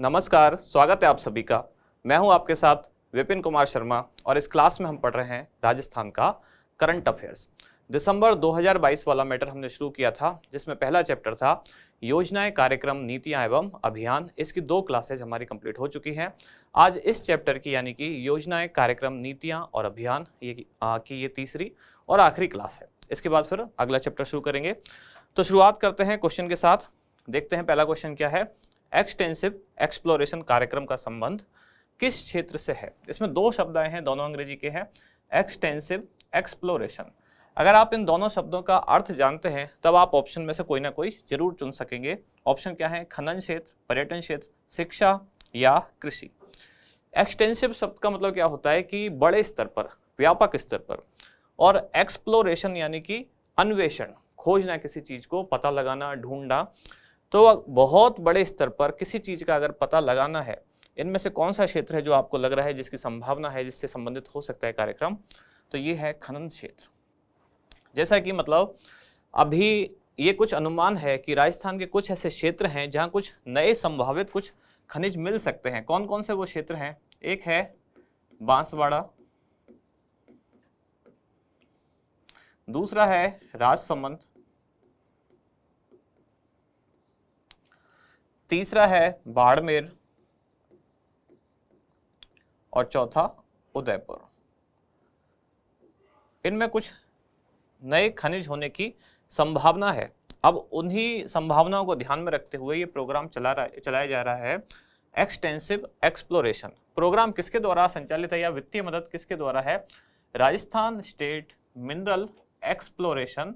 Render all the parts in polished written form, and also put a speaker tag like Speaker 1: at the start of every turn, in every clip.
Speaker 1: नमस्कार, स्वागत है आप सभी का। मैं हूं आपके साथ विपिन कुमार शर्मा और इस क्लास में हम पढ़ रहे हैं राजस्थान का करंट अफेयर्स। दिसंबर 2022 वाला मैटर हमने शुरू किया था, जिसमें पहला चैप्टर था योजनाएं, कार्यक्रम, नीतियां एवं अभियान। इसकी 2 क्लासेज हमारी कंप्लीट हो चुकी हैं। आज इस चैप्टर की यानी कि योजनाएं, कार्यक्रम, नीतियां और अभियान की ये तीसरी और आखिरी क्लास है। इसके बाद फिर अगला चैप्टर शुरू करेंगे। तो शुरुआत करते हैं क्वेश्चन के साथ। देखते हैं पहला क्वेश्चन क्या है। एक्सटेंसिव एक्सप्लोरेशन कार्यक्रम का संबंध किस क्षेत्र से है? इसमें 2 शब्द आए हैं, दोनों अंग्रेजी के हैं। Extensive, exploration. अगर आप इन दोनों शब्दों का अर्थ जानते हैं तब आप ऑप्शन में से कोई ना कोई जरूर चुन सकेंगे। ऑप्शन क्या है? खनन क्षेत्र, पर्यटन क्षेत्र, शिक्षा या कृषि। एक्सटेंसिव शब्द का मतलब क्या होता है कि बड़े स्तर पर, व्यापक स्तर पर, और एक्सप्लोरेशन यानी कि अन्वेषण, खोजना, किसी चीज को पता लगाना, ढूंढना। तो बहुत बड़े स्तर पर किसी चीज का अगर पता लगाना है, इनमें से कौन सा क्षेत्र है जो आपको लग रहा है जिसकी संभावना है, जिससे संबंधित हो सकता है कार्यक्रम? तो ये है खनन क्षेत्र। जैसा कि मतलब अभी ये कुछ अनुमान है कि राजस्थान के कुछ ऐसे क्षेत्र हैं जहां कुछ नए संभावित कुछ खनिज मिल सकते हैं। कौन कौन से वो क्षेत्र हैं? एक है बांसवाड़ा, दूसरा है राजसमंद, तीसरा है बाड़मेर और चौथा उदयपुर। इनमें कुछ नए खनिज होने की संभावना है। अब उन्हीं संभावनाओं को ध्यान में रखते हुए ये प्रोग्राम चलाया जा रहा है, एक्सटेंसिव एक्सप्लोरेशन। प्रोग्राम किसके द्वारा संचालित है या वित्तीय मदद किसके द्वारा है? Rajasthan state mineral exploration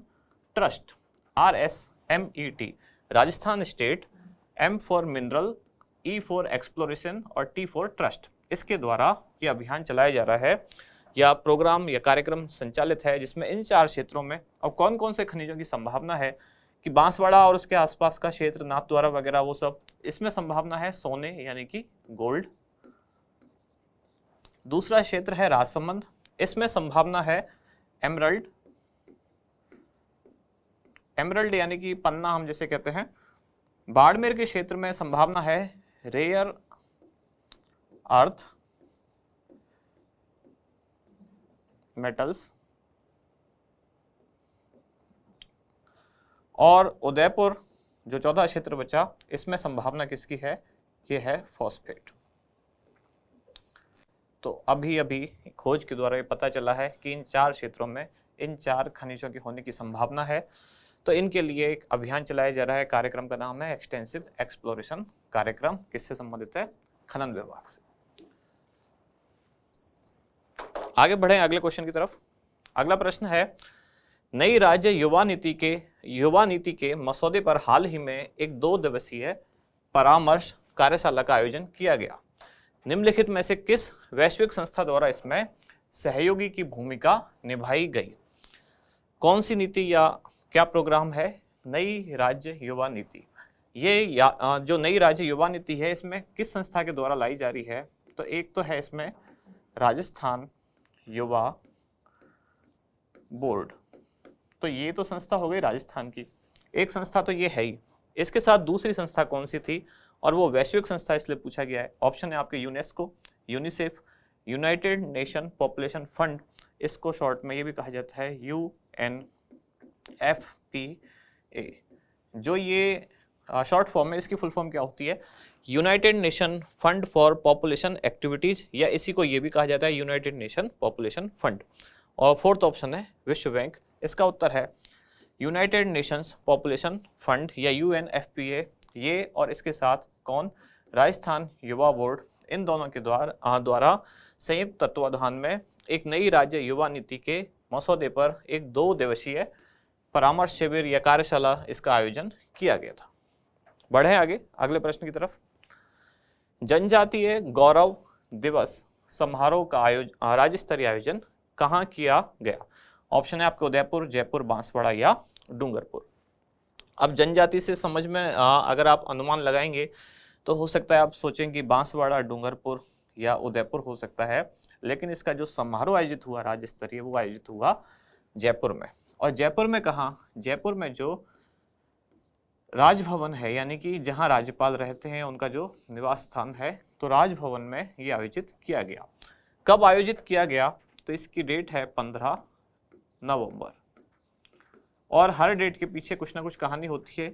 Speaker 1: trust, RSMET। Rajasthan state, M for mineral, E for exploration और T फॉर ट्रस्ट, इसके द्वारा ये अभियान चलाया जा रहा है या प्रोग्राम या कार्यक्रम संचालित है, जिसमें इन 4 क्षेत्रों में अब कौन कौन से खनिजों की संभावना है कि बांसवाड़ा और उसके आसपास का क्षेत्र, नाथद्वारा वगैरह, वो सब, इसमें संभावना है सोने यानी कि गोल्ड। दूसरा क्षेत्र है राजसमंद, इसमें संभावना है एमरल्ड, एमरल्ड यानी कि पन्ना हम जैसे कहते हैं। बाड़मेर के क्षेत्र में संभावना है रेयर अर्थ मेटल्स, और उदयपुर जो चौथा क्षेत्र बचा, इसमें संभावना किसकी है? ये है फॉस्फेट। तो अभी अभी खोज के द्वारा ये पता चला है कि इन 4 क्षेत्रों में इन 4 खनिजों की होने की संभावना है। तो इनके लिए एक अभियान चलाया जा रहा है। कार्यक्रम का नाम है एक्सटेंसिव एक्सप्लोरेशन कार्यक्रम। किससे संबंधित है? खनन विभाग से। आगे बढ़े अगले क्वेश्चन की तरफ। अगला प्रश्न है, नई राज्य युवा नीति के मसौदे पर हाल ही में एक 2 दिवसीय परामर्श कार्यशाला का आयोजन किया गया। निम्नलिखित में से किस वैश्विक संस्था द्वारा इसमें सहयोगी की भूमिका निभाई गई? कौन सी नीति या क्या प्रोग्राम है? नई राज्य युवा नीति। ये जो नई राज्य युवा नीति है, इसमें किस संस्था के द्वारा लाई जा रही है? तो एक तो है इसमें राजस्थान युवा बोर्ड। तो ये तो संस्था हो गई राजस्थान की, एक संस्था तो ये है ही। इसके साथ दूसरी संस्था कौन सी थी? और वो वैश्विक संस्था इसलिए पूछा गया है। ऑप्शन है आपके UNESCO, UNICEF, United nation population fund, इसको शॉर्ट में ये भी कहा जाता है UNFPA। जो ये शॉर्ट फॉर्म है, इसकी फुल फॉर्म क्या होती है? United nation fund for population activities, या इसी को ये भी कहा जाता है यूनाइटेड नेशन पॉपुलेशन फंड। और फोर्थ ऑप्शन है विश्व बैंक। इसका उत्तर है यूनाइटेड नेशंस पॉपुलेशन फंड या UNFPA। ये और इसके साथ कौन? राजस्थान युवा बोर्ड। इन दोनों के द्वारा संयुक्त तत्वाधान में एक नई राज्य युवा नीति के मसौदे पर एक 2 दिवसीय परामर्श शिविर या कार्यशाला, इसका आयोजन किया गया था। बढ़े आगे अगले प्रश्न की तरफ। जनजातीय गौरव दिवस समारोह का राज्य स्तरीय आयोजन कहाँ किया गया? ऑप्शन है आपके उदयपुर, जयपुर, बांसवाड़ा या डूंगरपुर। अब जनजाति से समझ में अगर आप अनुमान लगाएंगे तो हो सकता है आप सोचें कि बांसवाड़ा, डूंगरपुर या उदयपुर हो सकता है, लेकिन इसका जो समारोह आयोजित हुआ राज्य स्तरीय, वो आयोजित हुआ जयपुर में। और जयपुर में कहाँ? जयपुर में जो राजभवन है, यानी कि जहां राज्यपाल रहते हैं उनका जो निवास स्थान है, तो राजभवन में ये आयोजित किया गया। कब आयोजित किया गया? तो इसकी डेट है 15 नवंबर। और हर डेट के पीछे कुछ ना कुछ कहानी होती है।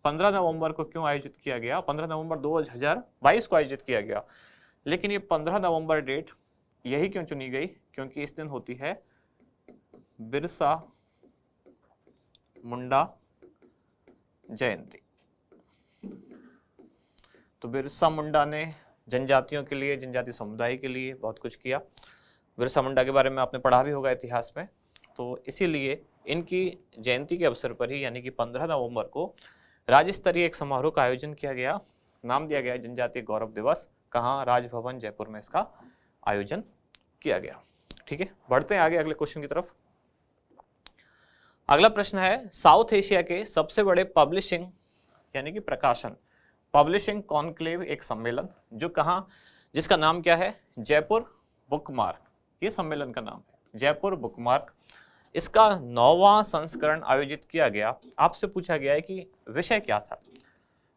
Speaker 1: 15 नवंबर को क्यों आयोजित किया गया? 15 नवंबर 2022 को आयोजित किया गया, लेकिन ये 15 नवंबर डेट यही क्यों चुनी गई? क्योंकि इस दिन होती है बिरसा मुंडा जयंती। तो बिरसा मुंडा ने जनजातियों के लिए, जनजाति समुदाय के लिए बहुत कुछ किया। बिरसा मुंडा के बारे में आपने पढ़ा भी होगा इतिहास में। तो इसीलिए इनकी जयंती के अवसर पर ही, यानी कि 15 नवंबर को राज्य स्तरीय एक समारोह का आयोजन किया गया। नाम दिया गया जनजातीय गौरव दिवस। कहाँ? राजभवन जयपुर में इसका आयोजन किया गया। ठीक है, बढ़ते हैं आगे अगले क्वेश्चन की तरफ। अगला प्रश्न है, साउथ एशिया के सबसे बड़े पब्लिशिंग यानी कि प्रकाशन पब्लिशिंग कॉन्क्लेव एक सम्मेलन जो कहाँ, जिसका नाम क्या है? जयपुर बुकमार्क। ये सम्मेलन का नाम है जयपुर बुकमार्क। इसका 9वां संस्करण आयोजित किया गया। आपसे पूछा गया है कि विषय क्या था,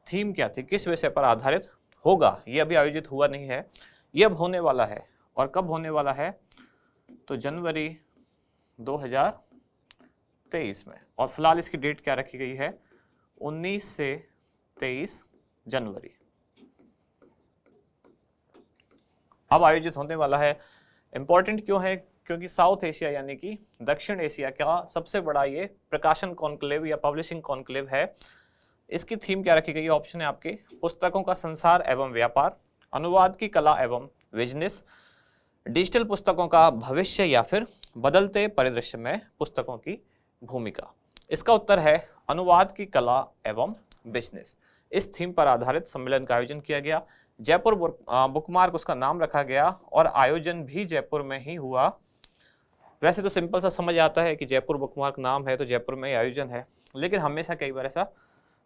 Speaker 1: थीम क्या थी, किस विषय पर आधारित होगा। ये अभी आयोजित हुआ नहीं है, ये अब होने वाला है। और कब होने वाला है? तो जनवरी 2023 में। और फिलहाल इसकी डेट क्या रखी गई है? 19 से 23 जनवरी अब आयोजित होने वाला है। इंपॉर्टेंट क्यों है? क्योंकि साउथ एशिया यानी कि दक्षिण एशिया का सबसे बड़ा ये प्रकाशन कॉन्क्लेव या पब्लिशिंग कॉन्क्लेव है। इसकी थीम क्या रखी गई है? ऑप्शन है आपके, पुस्तकों का संसार एवं व्यापार, अनुवाद की कला एवं बिजनेस, डिजिटल पुस्तकों का भविष्य या फिर बदलते परिदृश्य में पुस्तकों की भूमिका। इसका उत्तर है अनुवाद की कला एवं बिजनेस। इस थीम पर आधारित सम्मेलन का आयोजन किया गया। जयपुर बुकमार्क उसका नाम रखा गया और आयोजन भी जयपुर में ही हुआ। वैसे तो सिंपल सा समझ आता है कि जयपुर बुकमार्क नाम है तो जयपुर में ही आयोजन है, लेकिन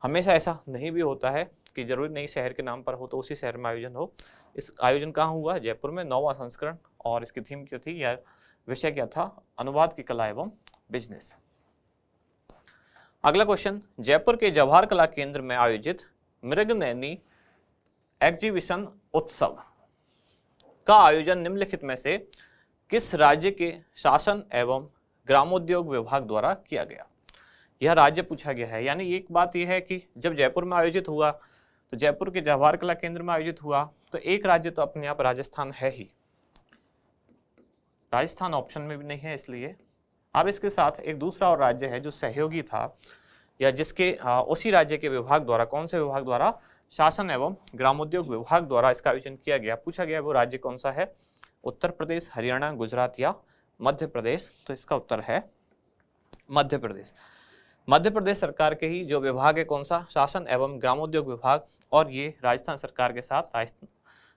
Speaker 1: हमेशा ऐसा नहीं भी होता है कि जरूरी नहीं शहर के नाम पर हो तो उसी शहर में आयोजन हो। इस आयोजन कहाँ हुआ? जयपुर में, 9वां संस्करण। और इसकी थीम क्या थी या विषय क्या था? अनुवाद की कला एवं बिजनेस। अगला क्वेश्चन, जयपुर के जवाहर कला केंद्र में आयोजित मृगनयनी एग्जीबिशन उत्सव का आयोजन निम्नलिखित में से किस राज्य के शासन एवं ग्रामोद्योग विभाग द्वारा किया गया? यह राज्य पूछा गया है। यानी एक बात यह है कि जब जयपुर में आयोजित हुआ तो जयपुर के जवाहर कला केंद्र में आयोजित हुआ, तो एक राज्य तो अपने आप राजस्थान है ही, राजस्थान ऑप्शन में भी नहीं है इसलिए। अब इसके साथ एक दूसरा और राज्य है जो सहयोगी था या जिसके उसी राज्य के विभाग द्वारा, कौन से विभाग द्वारा? शासन एवं ग्रामोद्योग विभाग द्वारा इसका आयोजन किया गया। पूछा गया वो राज्य कौन सा है? उत्तर प्रदेश, हरियाणा, गुजरात या मध्य प्रदेश? तो इसका उत्तर है मध्य प्रदेश। मध्य प्रदेश सरकार के ही जो विभाग है, कौन सा? शासन एवं ग्रामोद्योग विभाग। और ये राजस्थान सरकार के साथ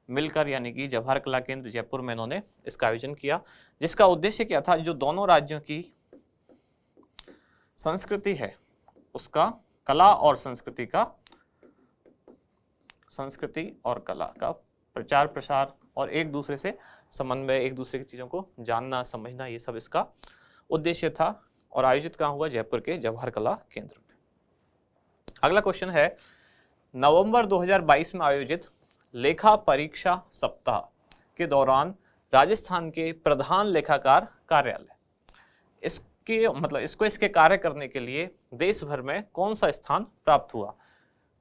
Speaker 1: मिलकर, यानी कि जवाहर कला केंद्र जयपुर में इन्होंने इसका आयोजन किया, जिसका उद्देश्य क्या था? जो दोनों राज्यों की संस्कृति है उसका, कला और संस्कृति और कला का प्रचार प्रसार और एक दूसरे से समन्वय, एक दूसरे की चीजों को जानना समझना, ये सब इसका उद्देश्य था। और आयोजित कहाँ हुआ? जयपुर के जवाहर कला केंद्र में। अगला क्वेश्चन है, नवंबर 2022 में आयोजित लेखा परीक्षा सप्ताह के दौरान राजस्थान के प्रधान लेखाकार कार्यालय इसके कार्य करने के लिए देश भर में कौन सा स्थान प्राप्त हुआ?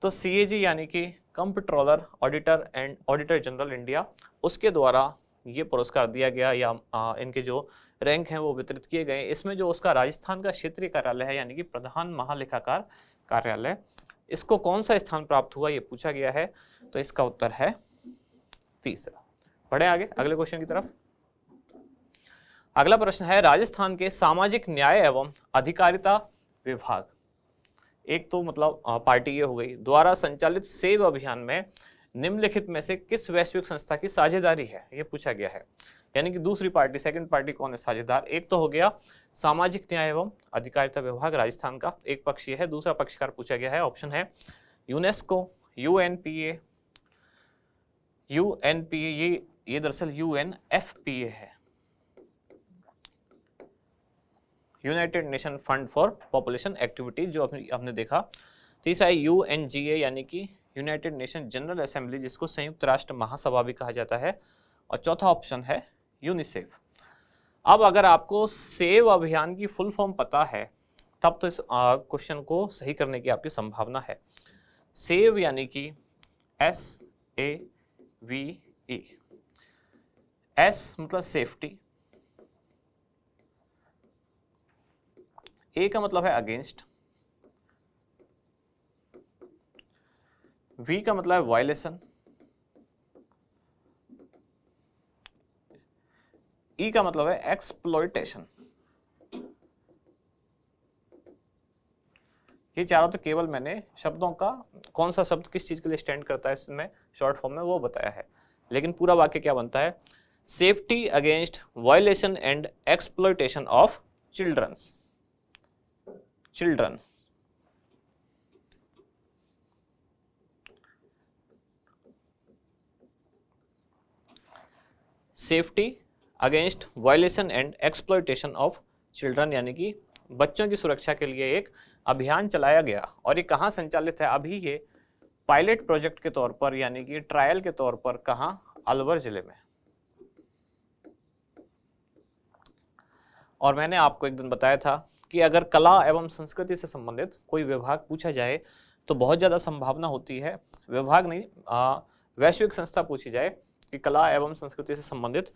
Speaker 1: तो CAG यानी कि कंप्ट्रोलर ऑडिटर जनरल इंडिया, उसके द्वारा ये पुरस्कार दिया गया या इनके जो रैंक हैं वो वितरित किए गए। इसमें जो उसका राजस्थान का क्षेत्रीय कार्यालय है यानी कि प्रधान महालेखाकार कार्यालय, इसको कौन सा स्थान प्राप्त हुआ ये पूछा गया है। तो इसका उत्तर है तीसरा। बढ़े आगे अगले क्वेश्चन की तरफ। अगला प्रश्न है, राजस्थान के सामाजिक न्याय एवं अधिकारिता विभाग, एक तो मतलब पार्टी ये हो गई, द्वारा संचालित सेव अभियान में निम्नलिखित में से किस वैश्विक संस्था की साझेदारी है? ये पूछा गया है। यानी कि दूसरी पार्टी, सेकंड पार्टी कौन है साझेदार? एक तो हो गया सामाजिक न्याय एवं अधिकारिता विभाग राजस्थान का, एक पक्ष ये है। दूसरा पक्षकार पूछा गया है, ऑप्शन है यूनेस्को, UNPA, ये दरअसल UNFPA है, United nation fund for population activities, जो हमने देखा तीसरा है UNGA यानी कि यूनाइटेड नेशन जनरल असेंबली, जिसको संयुक्त राष्ट्र महासभा भी कहा जाता है। और चौथा ऑप्शन है यूनिसेफ। अब अगर आपको सेव अभियान की फुल फॉर्म पता है तब तो इस क्वेश्चन को सही करने की आपकी संभावना है। सेव यानी कि SAVE, S मतलब सेफ्टी, A का मतलब है अगेंस्ट, V का मतलब है वायलेशन, E का मतलब है एक्सप्लॉइटेशन। ये चारों तो केवल मैंने शब्दों का कौन सा शब्द किस चीज के लिए स्टैंड करता है इसमें शॉर्ट फॉर्म में वो बताया है, लेकिन पूरा वाक्य क्या बनता है? Safety against violation and exploitation of children. Safety against violation and exploitation of children यानी कि बच्चों की सुरक्षा के लिए एक अभियान चलाया गया। और ये कहाँ संचालित है? अभी ये पायलट प्रोजेक्ट के तौर पर यानी कि ट्रायल के तौर पर कहाँ? अलवर जिले में। और मैंने आपको एक दिन बताया था कि अगर कला एवं संस्कृति से संबंधित कोई विभाग पूछा जाए तो बहुत ज़्यादा संभावना होती है, विभाग नहीं वैश्विक संस्था पूछी जाए कि कला एवं संस्कृति से संबंधित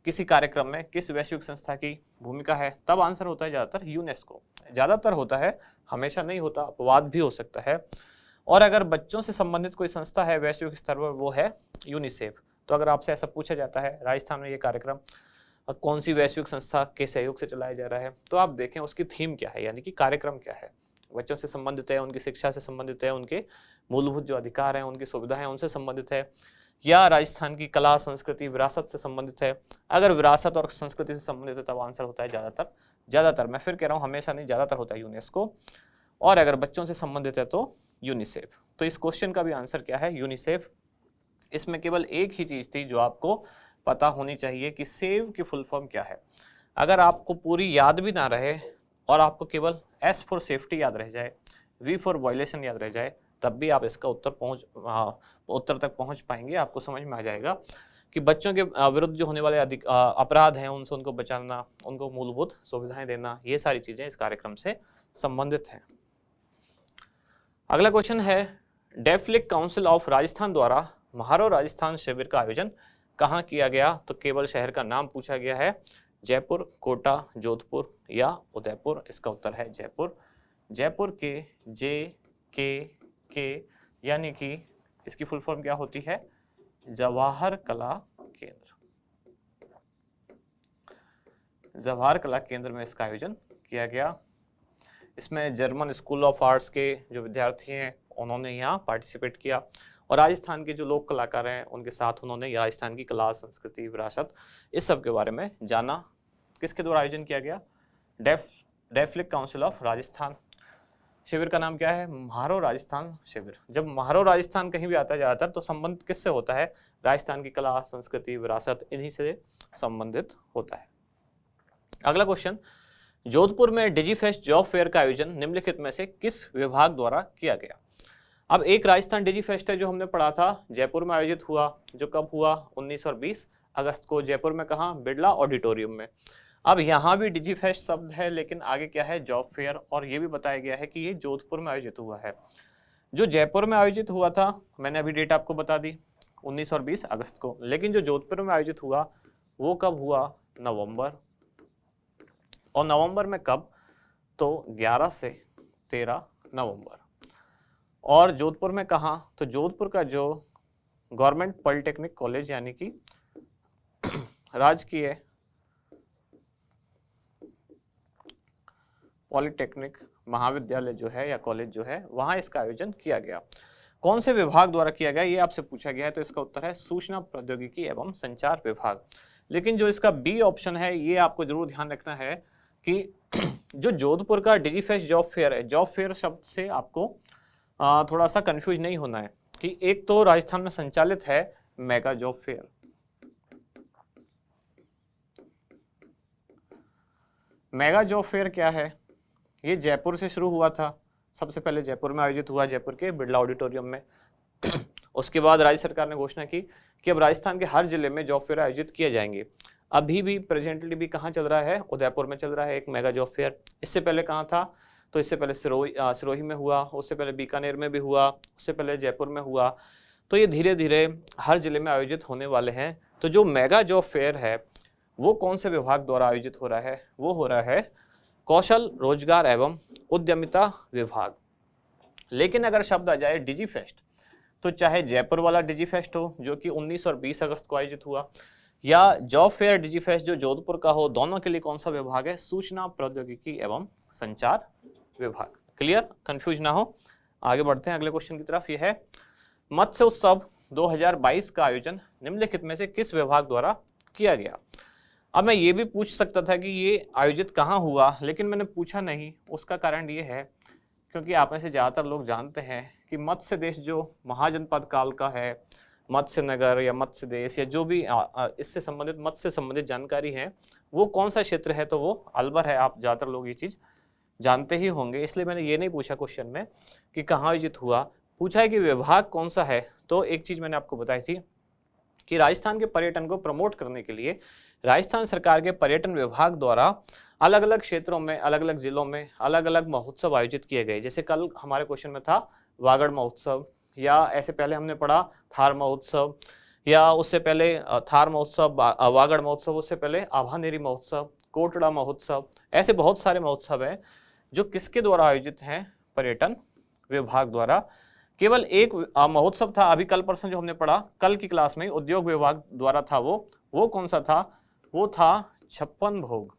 Speaker 1: किसी कार्यक्रम में किस वैश्विक संस्था की भूमिका है, तब आंसर होता है ज़्यादातर यूनेस्को। ज़्यादातर होता है, हमेशा नहीं होता, अपवाद भी हो सकता है। और अगर बच्चों से संबंधित कोई संस्था है वैश्विक स्तर पर वो है यूनिसेफ। तो अगर आपसे ऐसा पूछा जाता है राजस्थान में ये कार्यक्रम कौन सी वैश्विक संस्था के सहयोग से चलाया जा रहा है, तो आप देखें उसकी थीम क्या है, यानी कि कार्यक्रम क्या है। बच्चों से संबंधित है, उनकी शिक्षा से संबंधित है, उनके मूलभूत जो अधिकार हैं, उनकी सुविधाएं उनसे संबंधित है, या राजस्थान की कला संस्कृति विरासत से संबंधित है। अगर विरासत और संस्कृति से संबंधित है तब आंसर होता है ज़्यादातर मैं फिर कह रहा हूँ हमेशा नहीं, ज़्यादातर होता है यूनेस्को। और अगर बच्चों से संबंधित है तो यूनिसेफ। तो इस क्वेश्चन का भी आंसर क्या है? यूनिसेफ। इसमें केवल एक ही चीज़ थी जो आपको पता होनी चाहिए कि सेव की फुल फॉर्म क्या है। अगर आपको पूरी याद भी ना रहे और आपको केवल S फॉर सेफ्टी याद रह जाए, V फॉर वायलेशन याद रह जाए, तब भी आप इसका उत्तर तक पहुंच पाएंगे। आपको समझ में आ जाएगा कि बच्चों के विरुद्ध जो होने वाले अपराध हैं उनसे उनको बचाना, उनको मूलभूत सुविधाएं देना, ये सारी चीजें इस कार्यक्रम से संबंधित हैं। अगला क्वेश्चन है, डेफलिक काउंसिल ऑफ राजस्थान द्वारा म्हारो राजस्थान शिविर का आयोजन कहाँ किया गया? तो केवल शहर का नाम पूछा गया है, जयपुर, कोटा, जोधपुर या उदयपुर। इसका उत्तर है जयपुर। जयपुर के JKK यानी कि इसकी फुल फॉर्म क्या होती है? जवाहर कला केंद्र। जवाहर कला केंद्र में इसका आयोजन किया गया। इसमें जर्मन स्कूल ऑफ आर्ट्स के जो विद्यार्थी हैं उन्होंने यहाँ पार्टिसिपेट किया और राजस्थान के जो लोक कलाकार हैं उनके साथ उन्होंने राजस्थान की कला संस्कृति विरासत इस सब के बारे में जाना। किसके द्वारा आयोजन किया गया? डेफलिक काउंसिल ऑफ राजस्थान। शिविर का नाम क्या है? म्हारो राजस्थान शिविर। जब म्हारो राजस्थान कहीं भी आता है ज़्यादातर तो संबंध किससे होता है? राजस्थान की कला संस्कृति विरासत इन्हीं से संबंधित होता है। अगला क्वेश्चन, जोधपुर में डिजीफेस्ट जॉब फेयर का आयोजन निम्नलिखित में से किस विभाग द्वारा किया गया? अब एक राजस्थान डिजीफेस्ट है जो हमने पढ़ा था, जयपुर में आयोजित हुआ, जो कब हुआ? 19 और 20 अगस्त को। जयपुर में कहाँ? बिरला ऑडिटोरियम में। अब यहाँ भी डिजीफेस्ट शब्द है लेकिन आगे क्या है? Job fair. और ये भी बताया गया है कि ये जोधपुर में आयोजित हुआ है। जो जयपुर में आयोजित हुआ था मैंने अभी डेट आपको बता दी 19 और 20 अगस्त को, लेकिन जो जोधपुर में आयोजित हुआ वो कब हुआ? नवंबर। और नवंबर में कब? तो 11 से 13 नवंबर। और जोधपुर में कहाँ? तो जोधपुर का जो गवर्नमेंट पॉलिटेक्निक कॉलेज यानी कि राजकीय पॉलिटेक्निक महाविद्यालय जो है या कॉलेज जो है वहाँ इसका आयोजन किया गया। कौन से विभाग द्वारा किया गया ये आपसे पूछा गया है, तो इसका उत्तर है सूचना प्रौद्योगिकी एवं संचार विभाग। लेकिन जो इसका B ऑप्शन है ये आपको जरूर ध्यान रखना है कि जो जोधपुर का डिजीफेस्ट जॉब फेयर है, जॉब फेयर शब्द से आपको थोड़ा सा कंफ्यूज नहीं होना है कि एक तो राजस्थान में संचालित है mega job fair, mega job fair क्या है? ये जयपुर से शुरू हुआ था, सबसे पहले जयपुर में आयोजित हुआ, जयपुर के बिरला ऑडिटोरियम में। उसके बाद राज्य सरकार ने घोषणा की कि अब राजस्थान के हर जिले में जॉब फेयर आयोजित किए जाएंगे। अभी भी प्रेजेंटली भी कहाँ चल रहा है, उदयपुर में चल रहा है एक मेगा जॉब फेयर। इससे पहले कहाँ था, तो इससे पहले सिरोही में हुआ, उससे पहले बीकानेर में भी हुआ, उससे पहले जयपुर में हुआ। तो ये धीरे धीरे हर जिले में आयोजित होने वाले हैं। तो जो मेगा जॉब फेयर है वो कौन से विभाग द्वारा आयोजित हो रहा है, वो हो रहा है कौशल रोजगार एवं उद्यमिता विभाग। लेकिन अगर शब्द आ जाए डिजी फेस्ट, तो चाहे जयपुर वाला डिजी फेस्ट हो जो कि 19 और 20 अगस्त को आयोजित हुआ, या जॉब फेयर डिजी फेस्ट जो जोधपुर का हो, दोनों के लिए कौन सा विभाग है, सूचना प्रौद्योगिकी एवं संचार विभाग। क्लियर, कंफ्यूज ना हो। आगे बढ़ते हैं अगले क्वेश्चन की तरफ। यह है मत्स्य उत्सव 2022 का आयोजन निम्नलिखित में से किस विभाग द्वारा किया गया। अब मैं ये भी पूछ सकता था कि ये आयोजित कहाँ हुआ, लेकिन मैंने पूछा नहीं। उसका कारण ये है क्योंकि आप में से ज़्यादातर लोग जानते हैं कि मत्स्य देश जो महाजनपद काल का है, मत्स्य नगर या मत्स्य देश या जो भी इससे संबंधित मत्स्य से संबंधित जानकारी है, वो कौन सा क्षेत्र है, तो वो अलवर है। आप ज़्यादातर लोग ये चीज़ जानते ही होंगे, इसलिए मैंने ये नहीं पूछा क्वेश्चन में कि कहाँ आयोजित हुआ, पूछा है कि विभाग कौन सा है। तो एक चीज़ मैंने आपको बताई थी कि राजस्थान के पर्यटन को प्रमोट करने के लिए राजस्थान सरकार के पर्यटन विभाग द्वारा अलग अलग क्षेत्रों में, अलग अलग जिलों में अलग अलग महोत्सव आयोजित किए गए। जैसे कल हमारे क्वेश्चन में था वागड़ महोत्सव, या ऐसे पहले हमने पढ़ा थार महोत्सव, या उससे पहले थार महोत्सव, वागड़ महोत्सव, उससे पहले आभानेरी महोत्सव, कोटड़ा महोत्सव। ऐसे बहुत सारे महोत्सव हैं जो किसके द्वारा आयोजित हैं, पर्यटन विभाग द्वारा। केवल एक महोत्सव था अभी कल परसों जो हमने पढ़ा कल की क्लास में, उद्योग विभाग द्वारा था। वो कौन सा था, वो था 56 भोग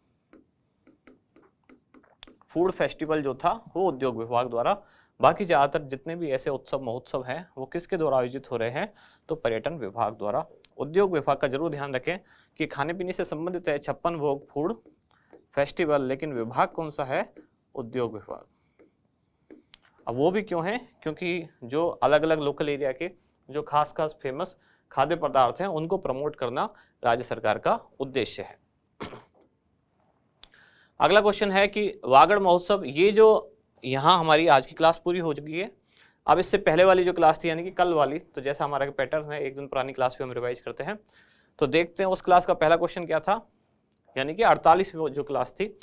Speaker 1: फूड फेस्टिवल जो था, वो उद्योग विभाग द्वारा। बाकी ज्यादातर जितने भी ऐसे उत्सव महोत्सव हैं वो किसके द्वारा आयोजित हो रहे हैं, तो पर्यटन विभाग द्वारा। उद्योग विभाग का जरूर ध्यान रखें कि खाने पीने से संबंधित है 56 भोग फूड फेस्टिवल, लेकिन विभाग कौन सा है, उद्योग विभाग। अब वो भी क्यों है, क्योंकि जो अलग अलग लोकल एरिया के जो खास खास फेमस खाद्य पदार्थ हैं उनको प्रमोट करना राज्य सरकार का उद्देश्य है। अगला क्वेश्चन है कि वागड़ महोत्सव, ये जो यहाँ हमारी आज की क्लास पूरी हो चुकी है। अब इससे पहले वाली जो क्लास थी यानी कि कल वाली, तो जैसा हमारा पैटर्न है एक दिन पुरानी क्लास पे हम रिवाइज करते हैं, तो देखते हैं उस क्लास का पहला क्वेश्चन क्या था, यानी कि 48वीं जो क्लास थी।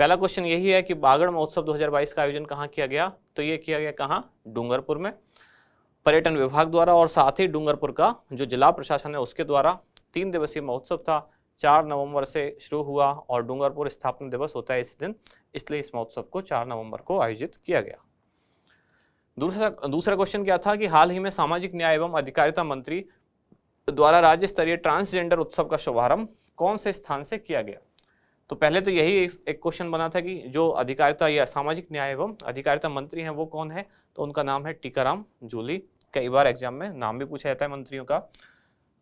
Speaker 1: पहला क्वेश्चन यही है कि वागड़ महोत्सव 2022 का आयोजन कहाँ किया गया, तो ये किया गया कहाँ, डूंगरपुर में, पर्यटन विभाग द्वारा। और साथ ही डूंगरपुर का जो जिला प्रशासन है उसके द्वारा 3 दिवसीय महोत्सव था, 4 नवंबर से शुरू हुआ और डूंगरपुर स्थापना दिवस होता है इस दिन, इसलिए इस महोत्सव को 4 नवंबर को आयोजित किया गया। दूसरा क्वेश्चन क्या था कि हाल ही में सामाजिक न्याय एवं अधिकारिता मंत्री द्वारा राज्य स्तरीय ट्रांसजेंडर उत्सव का शुभारंभ कौन से स्थान से किया गया। तो पहले तो यही एक क्वेश्चन बना था कि जो अधिकारिता या सामाजिक न्याय एवं अधिकारिता मंत्री हैं वो कौन है, तो उनका नाम है टीकाराम जूली। कई बार एग्जाम में नाम भी पूछा जाता है मंत्रियों का।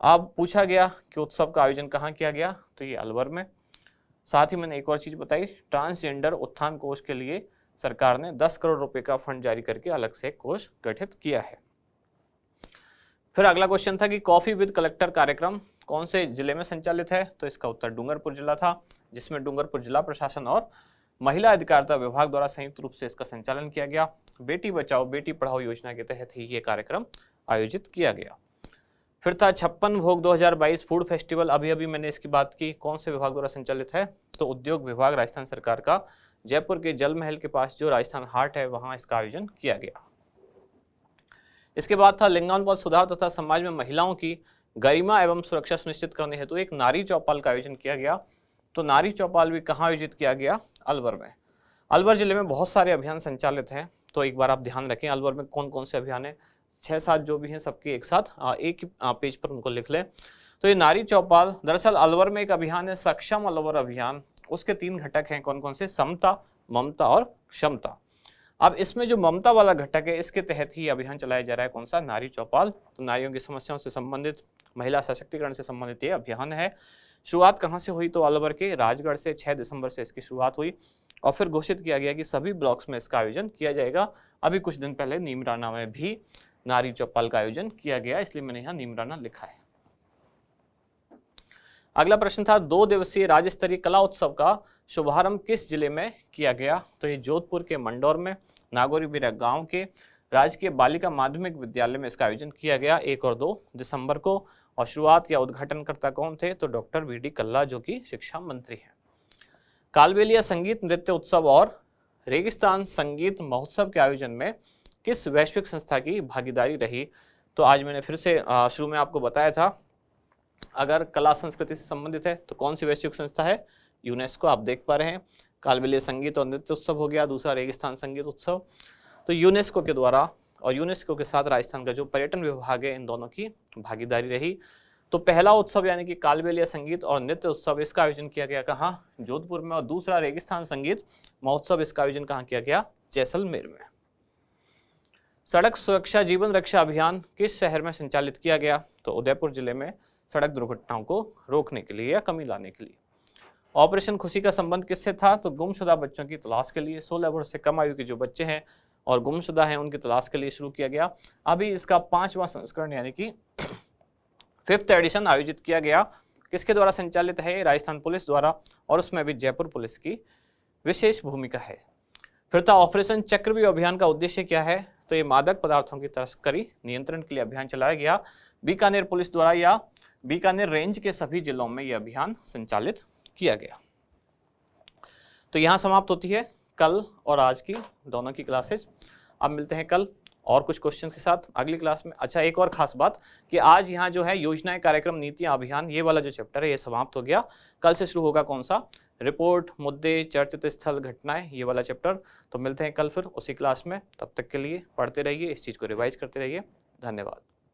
Speaker 1: अब पूछा गया कि उत्सव का आयोजन कहाँ किया गया, तो ये अलवर में। साथ ही मैंने एक और चीज बताई, ट्रांसजेंडर उत्थान कोष के लिए सरकार ने 10 करोड़ रुपए का फंड जारी करके अलग से एक कोष गठित किया है। फिर अगला क्वेश्चन था कि कॉफी विद कलेक्टर कार्यक्रम कौन से जिले में संचालित है, तो इसका उत्तर डूंगरपुर जिला था, जिसमें डूंगरपुर जिला प्रशासन और महिला अधिकारिता विभाग द्वारा संयुक्त रूप से इसका संचालन किया गया। बेटी बचाओ बेटी पढ़ाओ योजना के तहत ही ये कार्यक्रम आयोजित किया गया। फिर था 56 भोग 2022 फूड फेस्टिवल, अभी अभी मैंने इसकी बात की, कौन से विभाग द्वारा संचालित है, तो उद्योग विभाग राजस्थान सरकार का। जयपुर के जल महल के पास जो राजस्थान हाट है वहां इसका आयोजन किया गया। इसके बाद था लिंगानुपात सुधार तथा समाज में महिलाओं की गरिमा एवं सुरक्षा सुनिश्चित करने हेतु एक नारी चौपाल का आयोजन किया गया। तो नारी चौपाल भी कहाँ आयोजित किया गया, अलवर में। अलवर जिले में बहुत सारे अभियान संचालित हैं, तो एक बार आप ध्यान रखें अलवर में कौन कौन से अभियान है, 6-7 जो भी हैं सबके एक साथ एक ही पेज पर उनको लिख लें। तो ये नारी चौपाल दरअसल अलवर में एक अभियान है, सक्षम अलवर अभियान। उसके 3 घटक हैं, कौन कौन से, समता, ममता और क्षमता। अब इसमें जो ममता वाला घटक है इसके तहत ही अभियान चलाया जा रहा है, कौन सा, नारी चौपाल। तो नारियों की समस्याओं से संबंधित, महिला सशक्तिकरण से संबंधित ये अभियान है। शुरुआत कहाँ से हुई, तो अलवर के राजगढ़ से 6 दिसंबर से इसकी शुरुआत हुई और फिर घोषित किया गया कि सभी ब्लॉक्स में इसका आयोजन किया जाएगा। अभी कुछ दिन पहले नीमराना में भी नारी चौपाल का आयोजन किया गया, इसलिए मैंने यहाँ नीमराना लिखा है। अगला प्रश्न था 2 दिवसीय राज्य स्तरीय कला उत्सव का शुभारंभ किस जिले में किया गया, तो ये जोधपुर के मंडौर में, नागौरी बेरा गांव के राजकीय बालिका माध्यमिक विद्यालय में इसका आयोजन किया गया 1 और 2 दिसंबर को। और शुरुआत या उद्घाटनकर्ता कौन थे? तो डॉक्टर वी डी कल्ला, जो कि शिक्षा मंत्री हैं। कालबेलिया संगीत नृत्य उत्सव और रेगिस्तान संगीत महोत्सव के आयोजन में किस वैश्विक संस्था की भागीदारी रही? तो आज मैंने फिर से शुरू में आपको बताया था, अगर कला संस्कृति से संबंधित है तो कौन सी वैश्विक संस्था है? यूनेस्को। आप देख पा रहे हैं, कालबेलिया संगीत और नृत्य उत्सव हो गया, दूसरा रेगिस्तान संगीत उत्सव तो यूनेस्को के द्वारा, और यूनेस्को के साथ राजस्थान का जो पर्यटन विभाग है इन दोनों की भागीदारी रही। तो पहला उत्सव यानी कि कालबेलिया संगीत और नृत्य उत्सव, इसका आयोजन किया गया कहाँ? जोधपुर में। और दूसरा रेगिस्तान संगीत महोत्सव, इसका आयोजन कहाँ किया गया? जैसलमेर में। सड़क सुरक्षा जीवन रक्षा अभियान किस शहर में संचालित किया गया? तो उदयपुर जिले में, सड़क दुर्घटनाओं को रोकने के लिए या कमी लाने के लिए। ऑपरेशन खुशी का संबंध किससे था? तो गुमशुदा बच्चों की तलाश के लिए। 16 वर्ष से कम आयु के जो बच्चे हैं और गुमशुदा हैं उनकी तलाश के लिए शुरू किया गया। अभी इसका 5वां संस्करण यानी कि 5th एडिशन आयोजित किया गया। किसके द्वारा संचालित है? राजस्थान पुलिस द्वारा, और उसमें भी जयपुर पुलिस की विशेष भूमिका है। फिर था ऑपरेशन चक्रव्यूह अभियान का उद्देश्य क्या है? तो ये मादक पदार्थों की तस्करी नियंत्रण के लिए अभियान चलाया गया बीकानेर पुलिस द्वारा, या बीकानेर रेंज के सभी जिलों में यह अभियान संचालित किया गया। तो यहाँ समाप्त होती है कल और आज की दोनों की क्लासेज। अब मिलते हैं कल और कुछ क्वेश्चंस के साथ अगली क्लास में। अच्छा, एक और खास बात कि आज यहाँ जो है योजनाएं, कार्यक्रम, नीतियां, अभियान, ये वाला जो चैप्टर है ये समाप्त हो गया। कल से शुरू होगा कौन सा? रिपोर्ट, मुद्दे, चर्चित स्थल, घटनाएं, ये वाला चैप्टर। तो मिलते हैं कल फिर उसी क्लास में। तब तक के लिए पढ़ते रहिए, इस चीज़ को रिवाइज करते रहिए। धन्यवाद।